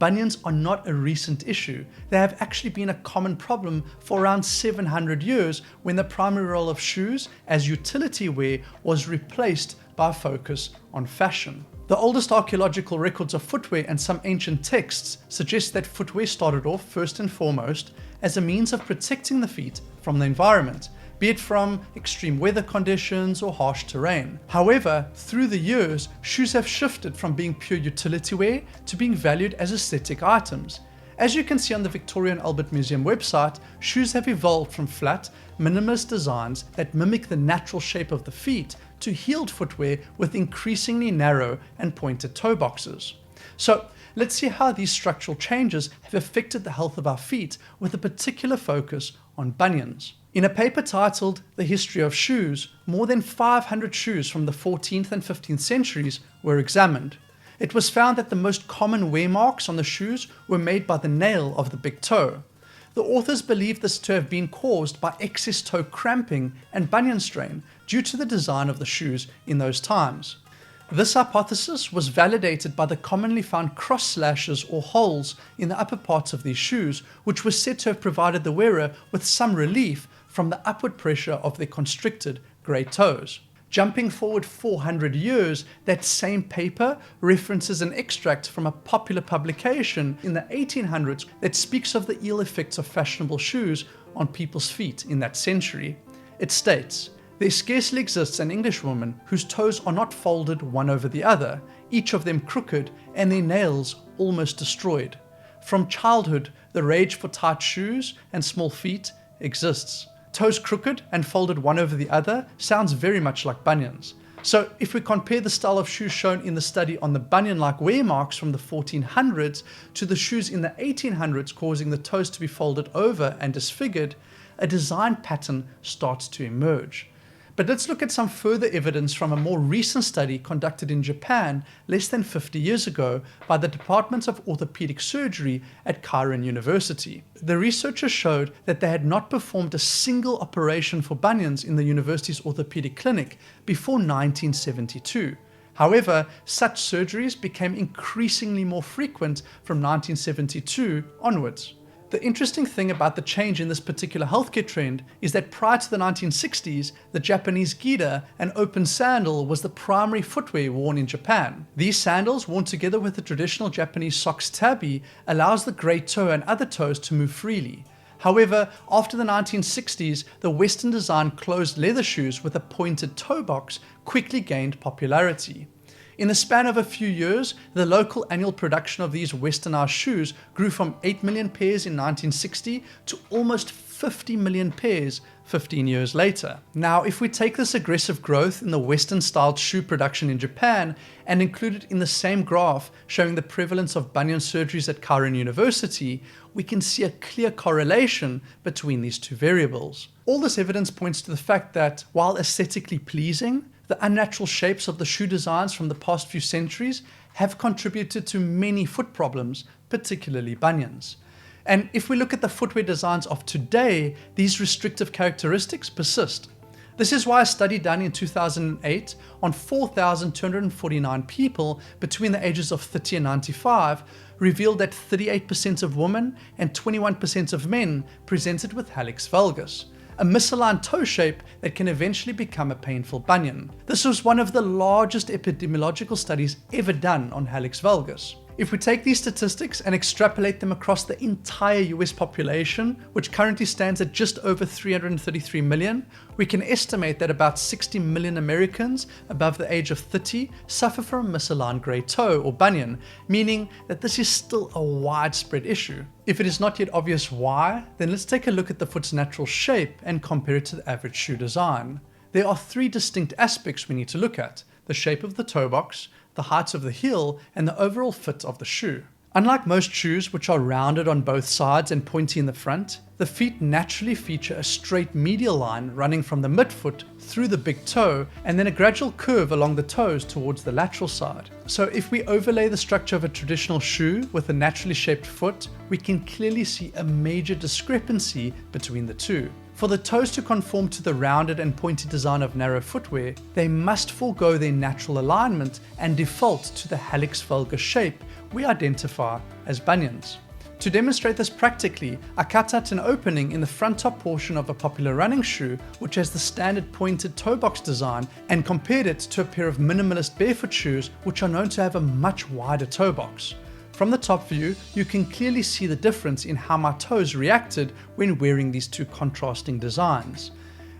bunions are not a recent issue. They have actually been a common problem for around 700 years when the primary role of shoes as utility wear was replaced by a focus on fashion. The oldest archaeological records of footwear and some ancient texts suggest that footwear started off first and foremost as a means of protecting the feet from the environment, be it from extreme weather conditions or harsh terrain. However, through the years, shoes have shifted from being pure utility wear to being valued as aesthetic items. As you can see on the Victoria and Albert Museum website, shoes have evolved from flat, minimalist designs that mimic the natural shape of the feet to heeled footwear with increasingly narrow and pointed toe boxes. So let's see how these structural changes have affected the health of our feet with a particular focus on bunions. In a paper titled The History of Shoes, more than 500 shoes from the 14th and 15th centuries were examined. It was found that the most common wear marks on the shoes were made by the nail of the big toe. The authors believe this to have been caused by excess toe cramping and bunion strain due to the design of the shoes in those times. This hypothesis was validated by the commonly found cross slashes or holes in the upper parts of these shoes, which were said to have provided the wearer with some relief from the upward pressure of their constricted great toes. Jumping forward 400 years, that same paper references an extract from a popular publication in the 1800s that speaks of the ill effects of fashionable shoes on people's feet in that century. It states, "There scarcely exists an Englishwoman whose toes are not folded one over the other, each of them crooked, and their nails almost destroyed. From childhood, the rage for tight shoes and small feet exists." Toes crooked and folded one over the other sounds very much like bunions. So if we compare the style of shoes shown in the study on the bunion-like wear marks from the 1400s to the shoes in the 1800s causing the toes to be folded over and disfigured, a design pattern starts to emerge. But let's look at some further evidence from a more recent study conducted in Japan less than 50 years ago by the Department of Orthopedic Surgery at Keirin University. The researchers showed that they had not performed a single operation for bunions in the university's orthopedic clinic before 1972. However, such surgeries became increasingly more frequent from 1972 onwards. The interesting thing about the change in this particular healthcare trend is that prior to the 1960s, the Japanese gida, an open sandal, was the primary footwear worn in Japan. These sandals, worn together with the traditional Japanese socks tabi, allows the great toe and other toes to move freely. However, after the 1960s, the Western design closed leather shoes with a pointed toe box quickly gained popularity. In the span of a few years, the local annual production of these westernized shoes grew from 8 million pairs in 1960 to almost 50 million pairs 15 years later. Now, if we take this aggressive growth in the Western-styled shoe production in Japan and include it in the same graph showing the prevalence of bunion surgeries at Keirin University, we can see a clear correlation between these two variables. All this evidence points to the fact that, while aesthetically pleasing, the unnatural shapes of the shoe designs from the past few centuries have contributed to many foot problems, particularly bunions. And if we look at the footwear designs of today, these restrictive characteristics persist. This is why a study done in 2008 on 4,249 people between the ages of 30 and 95 revealed that 38% of women and 21% of men presented with hallux valgus, a misaligned toe shape that can eventually become a painful bunion. This was one of the largest epidemiological studies ever done on hallux valgus. If we take these statistics and extrapolate them across the entire US population, which currently stands at just over 333 million, we can estimate that about 60 million Americans above the age of 30 suffer from a misaligned great toe or bunion, meaning that this is still a widespread issue. If it is not yet obvious why, then let's take a look at the foot's natural shape and compare it to the average shoe design. There are three distinct aspects we need to look at: the shape of the toe box, the height of the heel, and the overall fit of the shoe. Unlike most shoes, which are rounded on both sides and pointy in the front, the feet naturally feature a straight medial line running from the midfoot through the big toe and then a gradual curve along the toes towards the lateral side. So if we overlay the structure of a traditional shoe with a naturally shaped foot, we can clearly see a major discrepancy between the two. For the toes to conform to the rounded and pointy design of narrow footwear, they must forego their natural alignment and default to the hallux valgus shape we identify as bunions. To demonstrate this practically, I cut out an opening in the front top portion of a popular running shoe which has the standard pointed toe box design, and compared it to a pair of minimalist barefoot shoes which are known to have a much wider toe box. From the top view, you can clearly see the difference in how my toes reacted when wearing these two contrasting designs.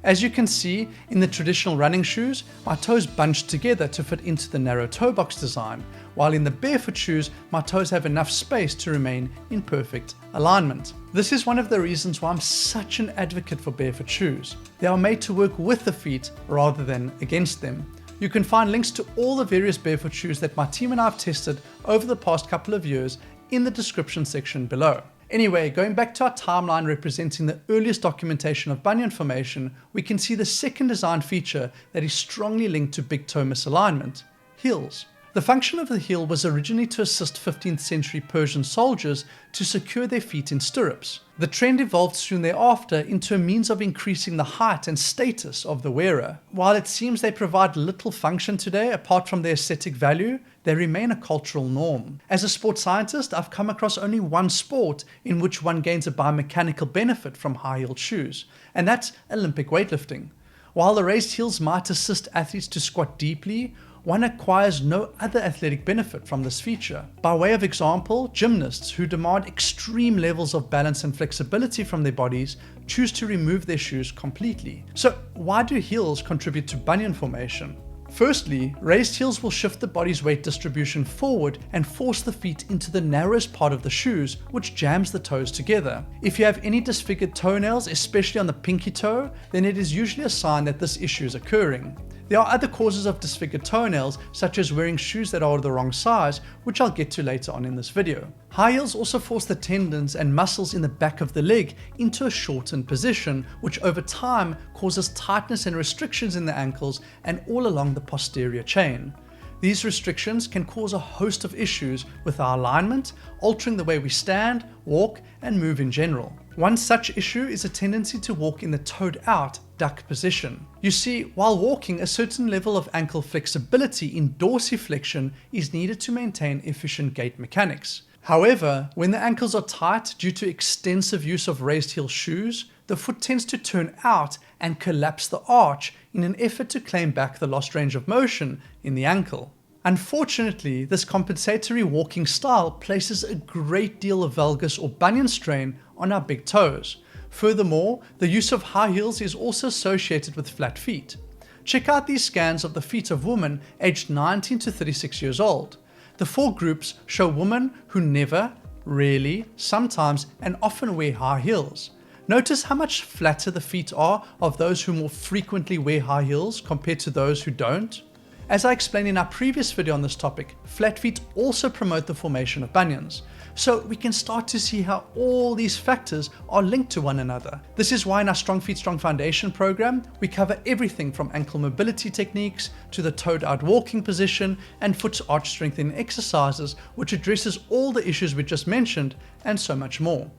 As you can see, in the traditional running shoes, my toes bunched together to fit into the narrow toe box design, while in the barefoot shoes, my toes have enough space to remain in perfect alignment. This is one of the reasons why I'm such an advocate for barefoot shoes. They are made to work with the feet rather than against them. You can find links to all the various barefoot shoes that my team and I have tested over the past couple of years in the description section below. Anyway, going back to our timeline representing the earliest documentation of bunion formation, we can see the second design feature that is strongly linked to big toe misalignment: heels. The function of the heel was originally to assist 15th century Persian soldiers to secure their feet in stirrups. The trend evolved soon thereafter into a means of increasing the height and status of the wearer. While it seems they provide little function today apart from their aesthetic value, they remain a cultural norm. As a sports scientist, I've come across only one sport in which one gains a biomechanical benefit from high-heeled shoes, and that's Olympic weightlifting. While the raised heels might assist athletes to squat deeply, one acquires no other athletic benefit from this feature. By way of example, gymnasts who demand extreme levels of balance and flexibility from their bodies choose to remove their shoes completely. So why do heels contribute to bunion formation? Firstly, raised heels will shift the body's weight distribution forward and force the feet into the narrowest part of the shoes, which jams the toes together. If you have any disfigured toenails, especially on the pinky toe, then it is usually a sign that this issue is occurring. There are other causes of disfigured toenails, such as wearing shoes that are the wrong size, which I'll get to later on in this video. High heels also force the tendons and muscles in the back of the leg into a shortened position, which over time causes tightness and restrictions in the ankles and all along the posterior chain. These restrictions can cause a host of issues with our alignment, altering the way we stand, walk, and move in general. One such issue is a tendency to walk in the toed out duck position. You see, while walking, a certain level of ankle flexibility in dorsiflexion is needed to maintain efficient gait mechanics. However, when the ankles are tight due to extensive use of raised heel shoes, the foot tends to turn out and collapse the arch in an effort to claim back the lost range of motion in the ankle. Unfortunately, this compensatory walking style places a great deal of valgus or bunion strain on our big toes. Furthermore, the use of high heels is also associated with flat feet. Check out these scans of the feet of women aged 19 to 36 years old. The four groups show women who never, rarely, sometimes, and often wear high heels. Notice how much flatter the feet are of those who more frequently wear high heels compared to those who don't. As I explained in our previous video on this topic, flat feet also promote the formation of bunions. So we can start to see how all these factors are linked to one another. This is why in our Strong Feet, Strong Foundation program, we cover everything from ankle mobility techniques to the toed out walking position and foot arch strengthening exercises, which addresses all the issues we just mentioned and so much more.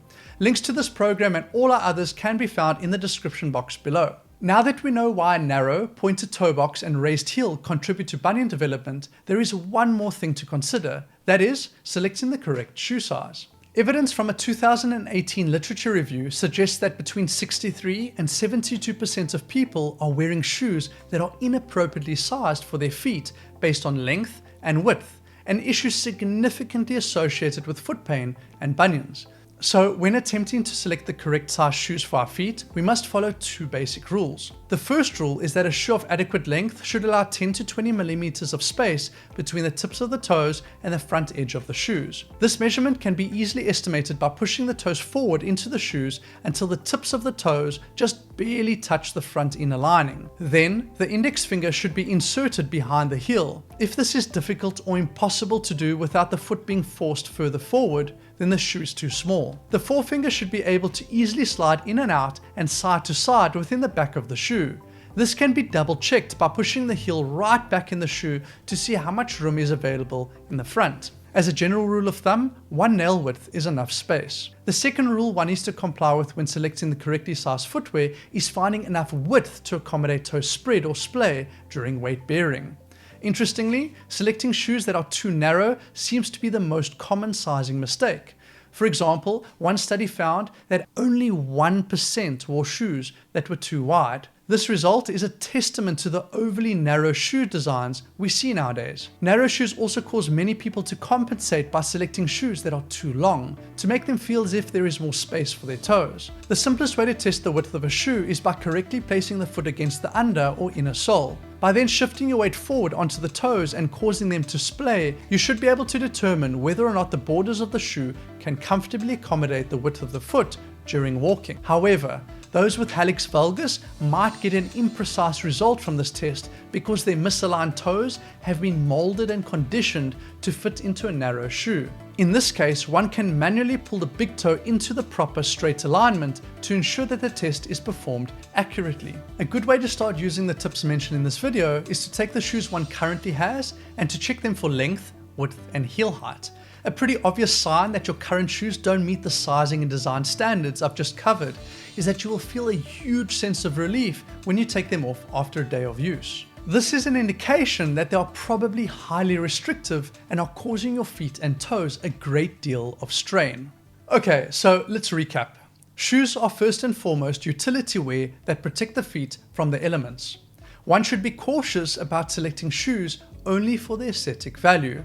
Links to this program and all our others can be found in the description box below. Now that we know why a narrow, pointed toe box and raised heel contribute to bunion development, there is one more thing to consider, that is, selecting the correct shoe size. Evidence from a 2018 literature review suggests that between 63 and 72% of people are wearing shoes that are inappropriately sized for their feet based on length and width, an issue significantly associated with foot pain and bunions. So when attempting to select the correct size shoes for our feet, we must follow two basic rules. The first rule is that a shoe of adequate length should allow 10 to 20 millimeters of space between the tips of the toes and the front edge of the shoes. This measurement can be easily estimated by pushing the toes forward into the shoes until the tips of the toes just barely touch the front inner lining. Then, the index finger should be inserted behind the heel. If this is difficult or impossible to do without the foot being forced further forward, then the shoe is too small. The forefinger should be able to easily slide in and out and side to side within the back of the shoe. This can be double checked by pushing the heel right back in the shoe to see how much room is available in the front. As a general rule of thumb, one nail width is enough space. The second rule one needs to comply with when selecting the correctly sized footwear is finding enough width to accommodate toe spread or splay during weight bearing. Interestingly, selecting shoes that are too narrow seems to be the most common sizing mistake. For example, one study found that only 1% wore shoes that were too wide. This result is a testament to the overly narrow shoe designs we see nowadays. Narrow shoes also cause many people to compensate by selecting shoes that are too long, to make them feel as if there is more space for their toes. The simplest way to test the width of a shoe is by correctly placing the foot against the under or inner sole. By then shifting your weight forward onto the toes and causing them to splay, you should be able to determine whether or not the borders of the shoe can comfortably accommodate the width of the foot during walking. However, those with hallux valgus might get an imprecise result from this test because their misaligned toes have been molded and conditioned to fit into a narrow shoe. In this case, one can manually pull the big toe into the proper straight alignment to ensure that the test is performed accurately. A good way to start using the tips mentioned in this video is to take the shoes one currently has and to check them for length, width, and heel height. A pretty obvious sign that your current shoes don't meet the sizing and design standards I've just covered is that you will feel a huge sense of relief when you take them off after a day of use. This is an indication that they are probably highly restrictive and are causing your feet and toes a great deal of strain. Okay, so let's recap. Shoes are first and foremost utility wear that protect the feet from the elements. One should be cautious about selecting shoes only for their aesthetic value.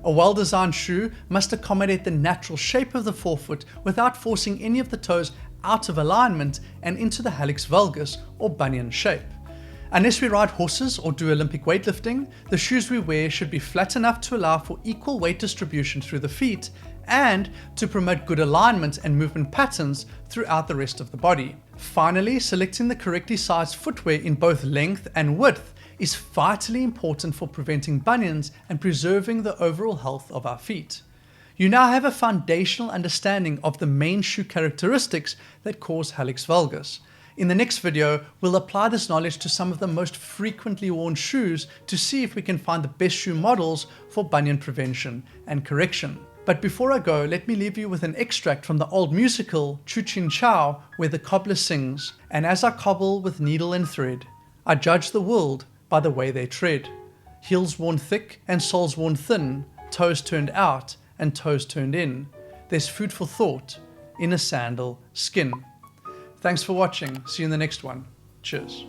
A well-designed shoe must accommodate the natural shape of the forefoot without forcing any of the toes out of alignment and into the hallux valgus or bunion shape. Unless we ride horses or do Olympic weightlifting, the shoes we wear should be flat enough to allow for equal weight distribution through the feet and to promote good alignment and movement patterns throughout the rest of the body. Finally, selecting the correctly sized footwear in both length and width is vitally important for preventing bunions and preserving the overall health of our feet. You now have a foundational understanding of the main shoe characteristics that cause hallux valgus. In the next video, we'll apply this knowledge to some of the most frequently worn shoes to see if we can find the best shoe models for bunion prevention and correction. But before I go, let me leave you with an extract from the old musical Choo Chin Chow, where the cobbler sings, "And as I cobble with needle and thread, I judge the world by the way they tread. Heels worn thick and soles worn thin, toes turned out and toes turned in. There's food for thought in a sandal skin." Thanks for watching. See you in the next one. Cheers.